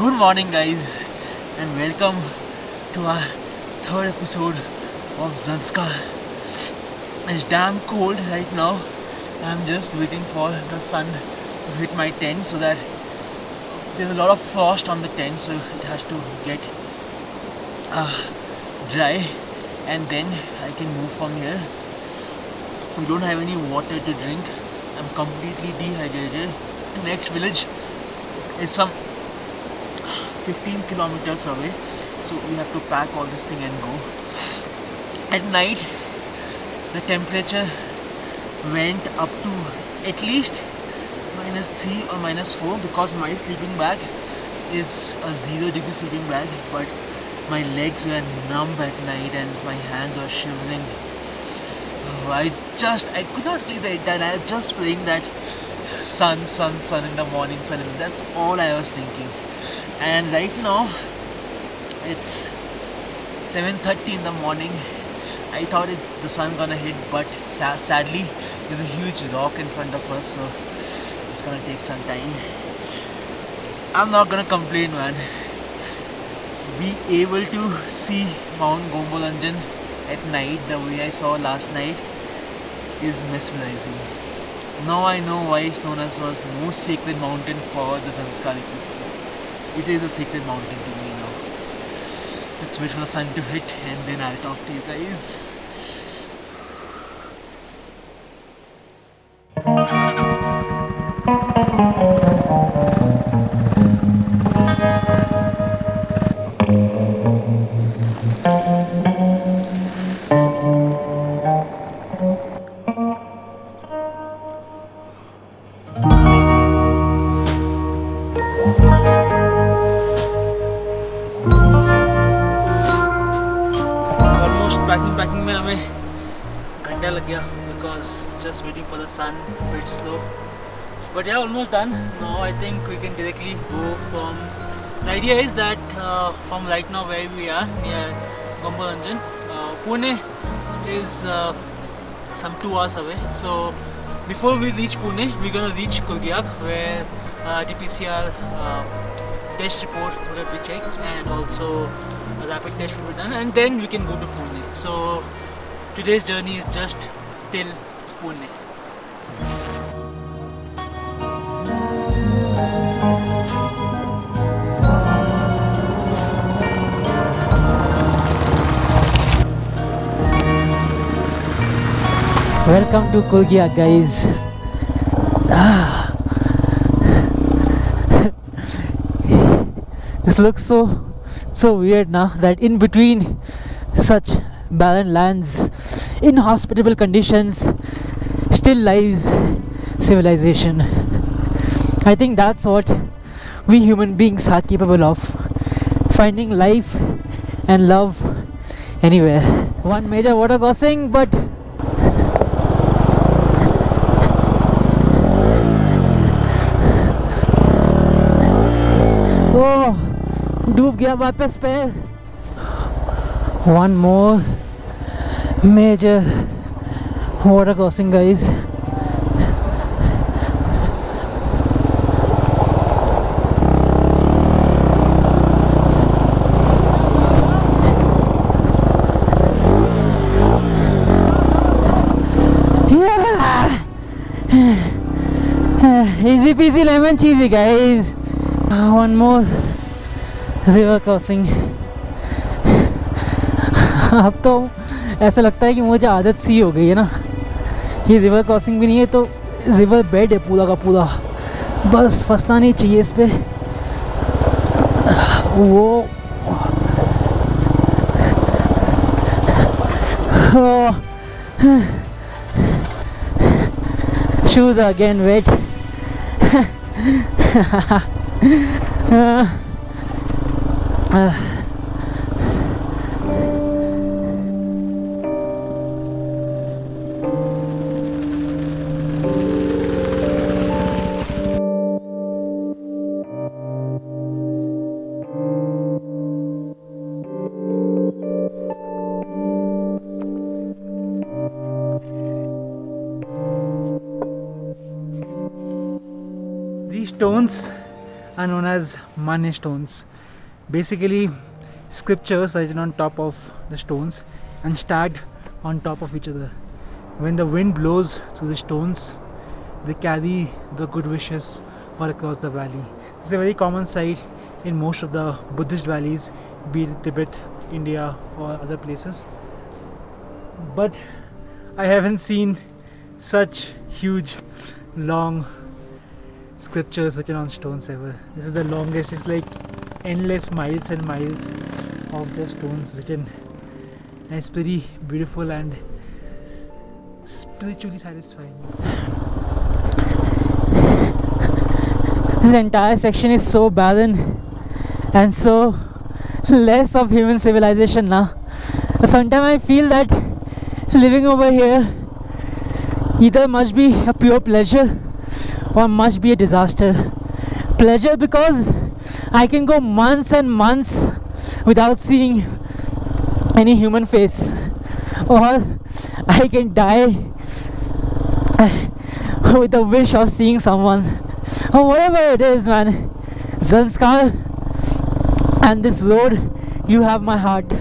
Good morning, guys, and welcome to our third episode of Zanskar. It's damn cold right now. I'm just waiting for the sun to hit my tent so that there's a lot of frost on the tent, so it has to get dry, and then I can move from here. We don't have any water to drink. I'm completely dehydrated. The next village is some 15 kilometers away, so we have to pack all this thing and go. At night, the temperature went up to at least -3 or -4 because my sleeping bag is a 0-degree sleeping bag, but my legs were numb at night and my hands were shivering. I could not sleep the entire night. I was just praying that sun in the morning, that's all I was thinking. And right now it's 7:30 in the morning. I thought the sun gonna hit, but sadly there's a huge rock in front of us, so it's gonna take some time. I'm not gonna complain, man. Be able to see Mount Gombolanjan at night the way I saw last night is mesmerizing. Now I know why it's known as the most sacred mountain for the Sanskari people. It is a sacred mountain to me now. Let's wait for the sun to hit and then I'll talk to you guys. Packing में हमें घंटा लग गया because just waiting for the sun, a bit slow. But yeah, almost done. Now I think we can directly go from. The idea is that from right now where we are near Gombolanjan, Pune is some 2 hours away. So before we reach Pune, we're gonna reach Kurgyag where DPCR test report would have been checked and also a rapid test will be done, and then we can go to Pune. So today's journey is just till Pune. Welcome to Kurgyag, guys. This looks so weird now that in between such barren lands, inhospitable conditions, still lies civilization. I think that's what we human beings are capable of, finding life and love anywhere. One major water crossing, but डूब गया वापस पे. One more major water crossing, guys. Yeah. Easy peasy lemon cheesy, guys. One more river crossing. अब तो ऐसा लगता है कि मुझे आदत सी हो गई है ना. ये रिवर क्रॉसिंग भी नहीं है तो रिवर बेड है पूरा का पूरा. बस फंसना नहीं चाहिए इस पे. वो shoes are again wet. These stones are known as Mane stones. Basically, scriptures written on top of the stones and stacked on top of each other. When the wind blows through the stones, they carry the good wishes all across the valley. It's a very common sight in most of the Buddhist valleys, be it Tibet, India, or other places. But I haven't seen such huge, long scriptures written on stones ever. This is the longest. It's like endless miles and miles of just stones written, and it's pretty beautiful and spiritually satisfying. This entire section is so barren and so less of human civilization now. Sometimes I feel that living over here either must be a pure pleasure or must be a disaster. Pleasure because I can go months and months without seeing any human face, or I can die with the wish of seeing someone, or whatever it is, man. Zanskar and this road, you have my heart.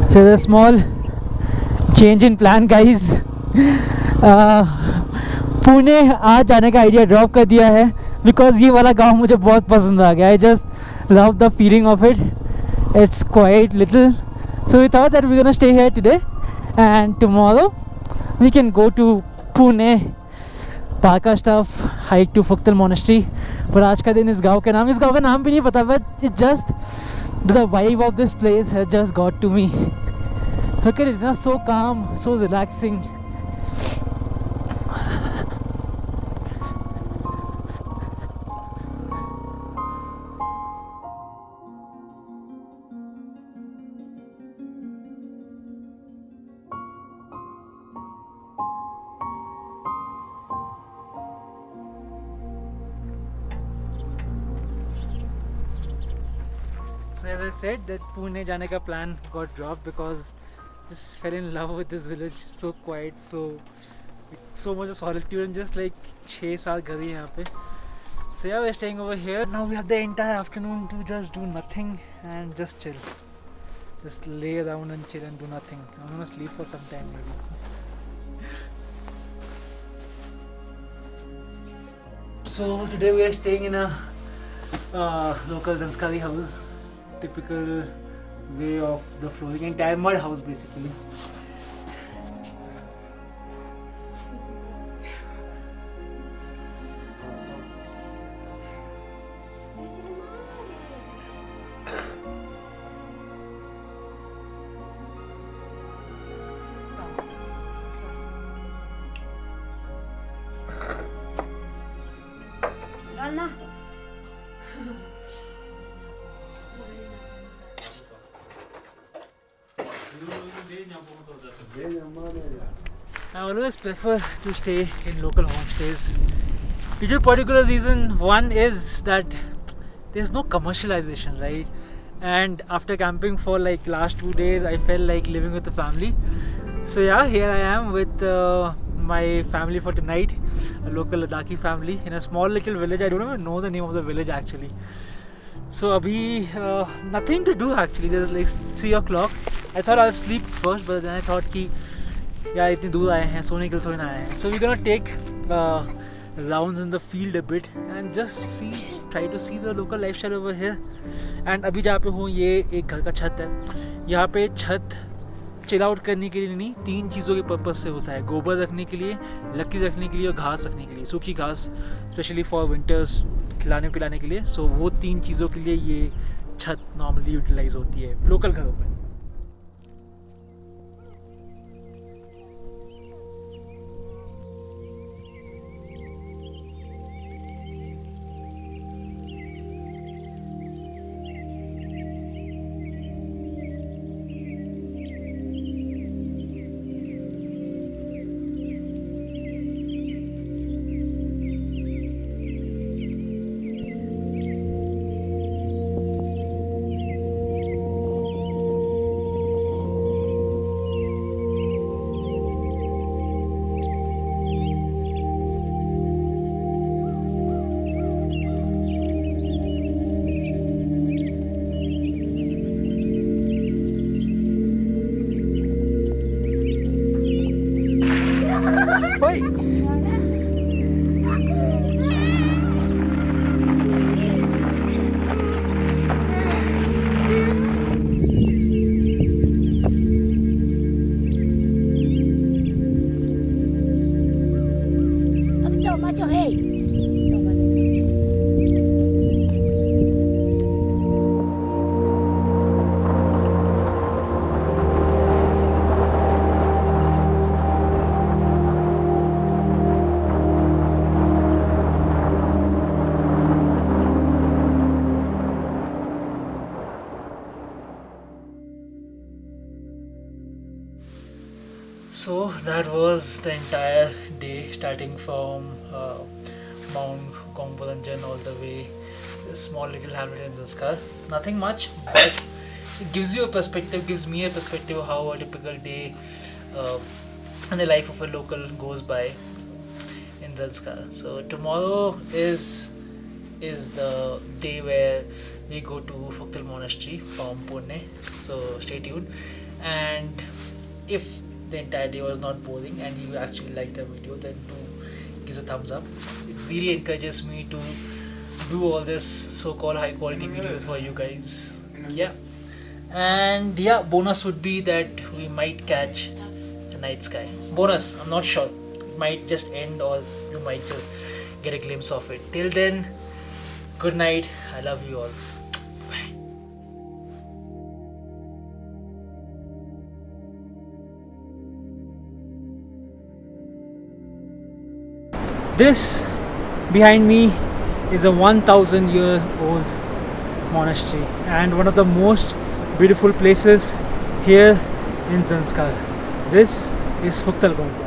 So the small change in plan, guys. Pune आज जाने का idea drop कर दिया है because ये वाला गांव मुझे बहुत पसंद आ गया. I just love the feeling of it. It's quite little, so we thought that we're gonna stay here today and tomorrow we can go to Pune, pack our stuff, hike to Phuktal Monastery. पर आज का दिन इस गांव का नाम भी नहीं पता, but it just the vibe of this place has just got to me. Look at it, it's so calm, so relaxing. So as I said, that Pune जाने का plan got dropped because just fell in love with this village. So quiet, so much of solitude, and just like 6-7 घर ही यहाँ पे. So yeah, we're staying over here. Now we have the entire afternoon to just do nothing and just chill. Just lay around and chill and do nothing. I'm gonna sleep for some time maybe. So today we are staying in a local Zanskari house. Typical way of the flooring, entire mud house basically. I always prefer to stay in local homestays. Due to a particular reason, one is that there's no commercialization, right? And after camping for like last 2 days, I felt like living with the family. So yeah, here I am with my family for tonight, a local Ladakhi family in a small little village. I don't even know the name of the village actually. So abhi nothing to do actually. There's like 3 o'clock. I thought I'll sleep first, but then I thought कि यार इतनी दूर आए हैं, सोने के लिए थोड़ी ना आए हैं. So we're gonna take rounds in the field a bit and just try to see the local lifestyle over here. And अभी जहाँ पे हूँ ये एक घर का छत है. यहाँ पे छत चिल आउट करने के लिए नहीं, 3 चीज़ों के पर्पज़ से होता है। गोबर रखने के लिए, लकड़ी रखने के लिए और घास रखने के लिए, सूखी घास स्पेशली फॉर विंटर्स खिलाने पिलाने के लिए। सो वो 3 चीज़ों के लिए ये छत नॉर्मली यूटिलाइज होती है लोकल घरों पर। So that was the entire day, starting from Mount Gongburanjan all the way to this small little hamlet in Zanskar. Nothing much, but it gives you a perspective, gives me a perspective of how a typical day in the life of a local goes by in Zanskar. So tomorrow is the day where we go to Phuktil Monastery from Pune. So stay tuned, and if the entire day was not boring and you actually like the video, then do give a thumbs up. It really encourages me to do all this so-called high quality videos for you guys. Yeah, and yeah, bonus would be that we might catch the night sky. Bonus, I'm not sure, it might just end or you might just get a glimpse of it. Till then, good night, I love you all. This behind me is a 1000-year-old monastery and one of the most beautiful places here in Zanskar. This is Phuktal Gongburanjan.